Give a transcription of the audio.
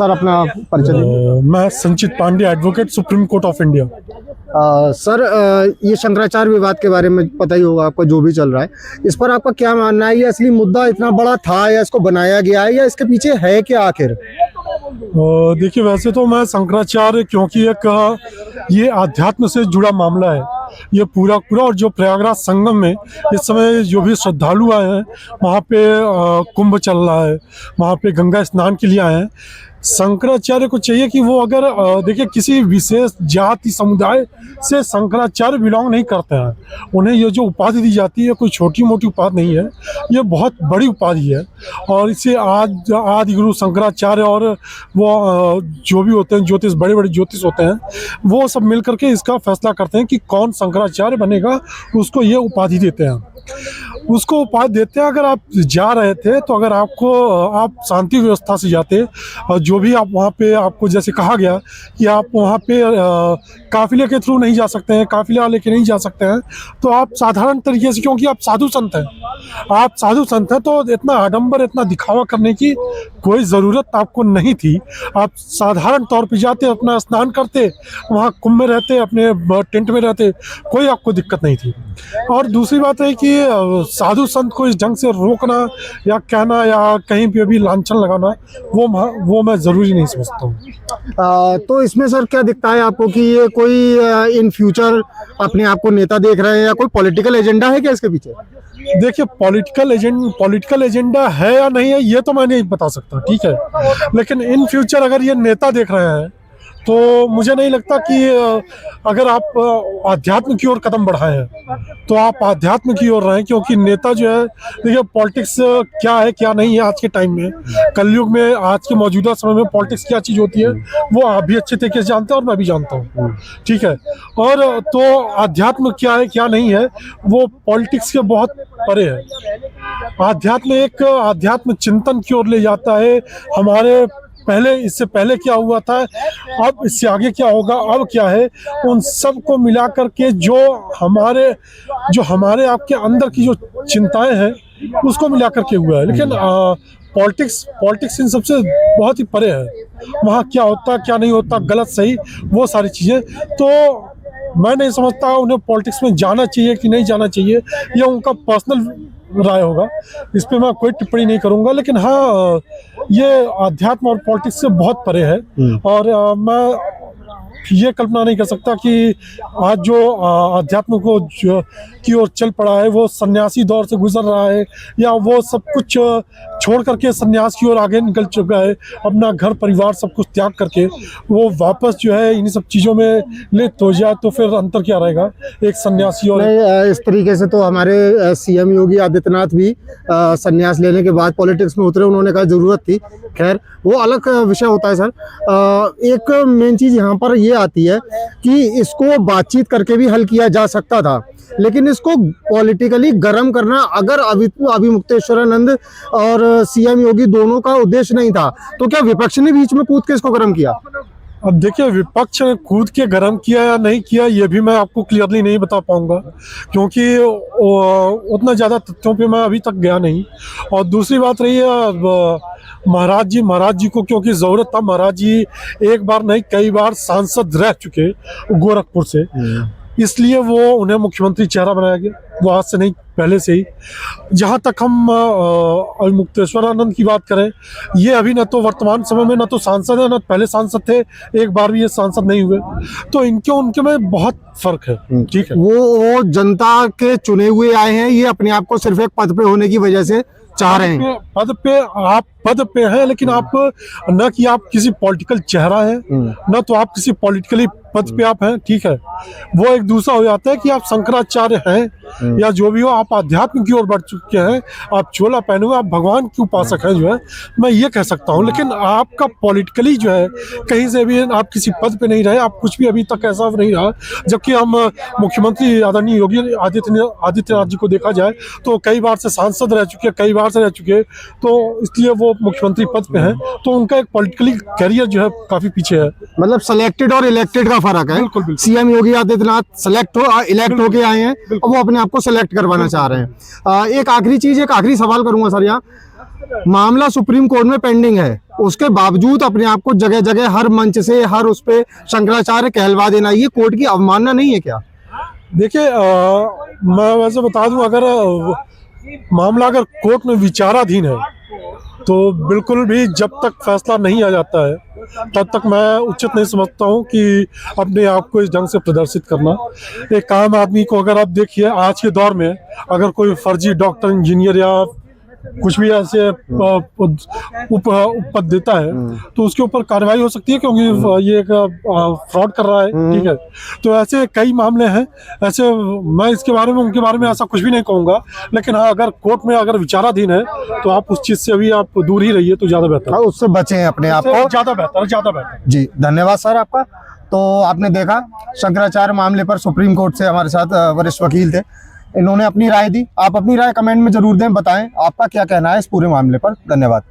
Sir अपना परिचय दीजिए। मैं Sanchit Pandey, advocate, Supreme Court of India. Sir ये शंकराचार्य विवाद के बारे में पता ही होगा आपको, जो भी चल रहा है इस पर आपका क्या मानना है? ये असली मुद्दा इतना बड़ा था या इसको बनाया गया है या इसके पीछे है क्या आखिर? देखिए, वैसे तो मैं शंकराचार्य, क्योंकि एक ये आध्यात्म से जुड़ा मामला है ये पूरा पूरा, और जो प्रयागराज संगम में इस समय जो भी श्रद्धालु आए हैं वहाँ पे कुंभ चल रहा है, वहाँ पे गंगा स्नान के लिए आए हैं। शंकराचार्य को चाहिए कि वो अगर देखिए किसी विशेष जाति समुदाय से शंकराचार्य बिलोंग नहीं करते हैं। उन्हें ये जो उपाधि दी जाती है कोई छोटी मोटी उपाधि नहीं है, ये बहुत बड़ी उपाधि है। और इसे आदि गुरु शंकराचार्य और वो जो भी होते हैं ज्योतिष, बड़े बड़े ज्योतिष होते हैं, वो सब मिल करके इसका फैसला करते हैं कि कौन शंकराचार्य बनेगा, उसको ये उपाधि देते हैं। उसको उपाधि देते हैं। अगर आप जा रहे थे तो अगर आप शांति व्यवस्था से जाते, और जो भी आप वहाँ पे, आपको जैसे कहा गया कि आप वहाँ पे काफिले के थ्रू नहीं जा सकते हैं, काफिला लेके नहीं जा सकते हैं, तो आप साधारण तरीके से, क्योंकि आप साधु संत हैं, तो इतना आडंबर, इतना दिखावा करने की कोई ज़रूरत आपको नहीं थी। आप साधारण तौर पे जाते, अपना स्नान करते, वहाँ कुंभ में रहते, अपने टेंट में रहते, कोई आपको दिक्कत नहीं थी। और दूसरी बात है कि साधु संत को इस ढंग से रोकना या कहना या कहीं पे भी लांछन लगाना, वो मैं ज़रूरी नहीं समझता हूँ। तो इसमें सर क्या दिखता है आपको कि ये कोई इन फ्यूचर अपने आप को नेता देख रहे हैं या कोई पॉलिटिकल एजेंडा है क्या इसके पीछे? देखिए, पॉलिटिकल एजेंडा है या नहीं है ये तो मैं नहीं बता सकता, ठीक है, लेकिन इन फ्यूचर अगर ये नेता देख रहे हैं तो मुझे नहीं लगता कि अगर आप आध्यात्म की ओर कदम बढ़ाए हैं तो आप आध्यात्म की ओर रहें, क्योंकि नेता जो है, देखिए पॉलिटिक्स क्या है क्या नहीं है आज के टाइम में, कलयुग में, आज के मौजूदा समय में पॉलिटिक्स क्या चीज़ होती है वो आप भी अच्छे तरीके से जानते हैं और मैं भी जानता हूँ, ठीक है। और तो आध्यात्म क्या है क्या नहीं है वो पॉलिटिक्स के बहुत परे है। आध्यात्म एक आध्यात्म चिंतन की ओर ले जाता है। हमारे पहले, इससे पहले क्या हुआ था, अब इससे आगे क्या होगा, अब क्या है, उन सब को मिला करके जो हमारे आपके अंदर की जो चिंताएं हैं उसको मिला करके हुआ है। लेकिन पॉलिटिक्स इन सबसे बहुत ही परे है। वहाँ क्या होता क्या नहीं होता, गलत सही, वो सारी चीज़ें तो मैं नहीं समझता उन्हें पॉलिटिक्स में जाना चाहिए कि नहीं जाना चाहिए, यह उनका पर्सनल राय होगा, इस पे मैं कोई टिप्पणी नहीं करूंगा। लेकिन हाँ, ये अध्यात्म और पॉलिटिक्स से बहुत परे है। और मैं ये कल्पना नहीं कर सकता कि आज जो अध्यात्म को की ओर चल पड़ा है वो सन्यासी दौर से गुजर रहा है, या वो सब कुछ छोड़ करके सन्यास की ओर आगे निकल चुका है, अपना घर परिवार सब कुछ त्याग करके वो वापस जो है इन सब चीज़ों में लिप्त हो जाए, तो फिर अंतर क्या रहेगा एक सन्यासी और इस तरीके से तो हमारे सीएम योगी आदित्यनाथ भी संन्यास लेने के बाद पॉलिटिक्स में उतरे, उन्होंने कहा जरूरत थी। खैर वो अलग विषय होता है सर। एक मेन चीज़ यहाँ पर ये आती है कि इसको बातचीत करके भी हल किया जा सकता था, लेकिन इसको पॉलिटिकली गर्म करना अगर अभिमुक्तेश्वरानंद और सीएम योगी दोनों का उद्देश्य नहीं था, तो क्या विपक्ष ने बीच में कूद के इसको गर्म किया? अब देखिए, विपक्ष ने कूद के गर्म किया या नहीं किया ये भी मैं आपको क्लियरली नहीं बता पाऊंगा, क्योंकि उतना ज़्यादा तथ्यों पे मैं अभी तक गया नहीं। और दूसरी बात रही है महाराज जी को, क्योंकि ज़रूरत था। महाराज जी एक बार नहीं कई बार सांसद रह चुके गोरखपुर से, इसलिए वो उन्हें मुख्यमंत्री चेहरा बनाया गया, वो आज से नहीं पहले से ही। जहाँ तक हम मुक्तेश्वरानंद की बात करें, ये अभी न तो वर्तमान समय में न तो सांसद है, न पहले सांसद थे, एक बार भी ये सांसद नहीं हुए, तो उनके में बहुत फर्क है, ठीक है। वो जनता के चुने हुए आए हैं, ये अपने आप को सिर्फ एक पद पे होने की वजह से चाह रहे हैं। पद पे हैं, लेकिन आप न कि आप किसी पॉलिटिकल चेहरा हैं, न तो आप किसी पॉलिटिकली पद पे आप हैं, ठीक है। वो एक दूसरा हो जाता है कि आप शंकराचार्य हैं या जो भी हो, आप आध्यात्म की ओर बढ़ चुके हैं, आप चोला पहने हुए, आप भगवान के उपासक हैं, जो है मैं ये कह सकता हूँ। लेकिन आपका पॉलिटिकली जो है कहीं से भी आप किसी पद पे नहीं रहे, आप कुछ भी अभी तक ऐसा नहीं रहा। जबकि हम मुख्यमंत्री आदरणीय योगी आदित्यनाथ जी को देखा जाए तो कई बार से सांसद रह चुके, कई बार से रह चुके, तो इसलिए वो मुख्यमंत्री पद पे हैं, तो उनका एक पॉलिटिकली करियर जो है काफी पीछे है। मतलब सेलेक्टेड और इलेक्टेड का फर्क है। बिल्कुल। सीएम योगी आदित्यनाथ इलेक्ट होके आए हैं और वो अपने आप को सेलेक्ट करवाना चाह रहे हैं। एक आखिरी चीज, एक आखिरी सवाल करूंगा सर यहाँ। मामला सुप्रीम कोर्ट में पेंडिंग है, उसके बावजूद अपने आप को जगह जगह हर मंच से हर उस पे शंकराचार्य कहलवा देना, ये कोर्ट की अवमानना नहीं है क्या? देखिए मैं वैसे बता दूं, अगर मामला अगर कोर्ट में विचाराधीन है तो बिल्कुल भी जब तक फैसला नहीं आ जाता है तब तक मैं उचित नहीं समझता हूं कि अपने आप को इस ढंग से प्रदर्शित करना। एक आम आदमी को अगर आप देखिए आज के दौर में अगर कोई फर्जी डॉक्टर, इंजीनियर या कुछ भी ऐसे पद देता है तो उसके ऊपर कार्रवाई हो सकती है, क्योंकि ये एक फ्रॉड कर रहा है। ठीक है, तो ऐसे कई मामले हैं ऐसे। मैं इसके बारे में, उनके बारे में ऐसा कुछ भी नहीं कहूंगा, लेकिन हाँ, अगर कोर्ट में अगर विचाराधीन है तो आप उस चीज से अभी आप दूर ही रहिए तो ज्यादा बेहतर है। उससे बचें अपने आप को, ज्यादा बेहतर, ज्यादा बेहतर। जी धन्यवाद सर आपका। तो आपने देखा शंकराचार्य मामले पर सुप्रीम कोर्ट से हमारे साथ वरिष्ठ वकील थे, इन्होंने अपनी राय दी। आप अपनी राय कमेंट में जरूर दें, बताएं आपका क्या कहना है इस पूरे मामले पर। धन्यवाद।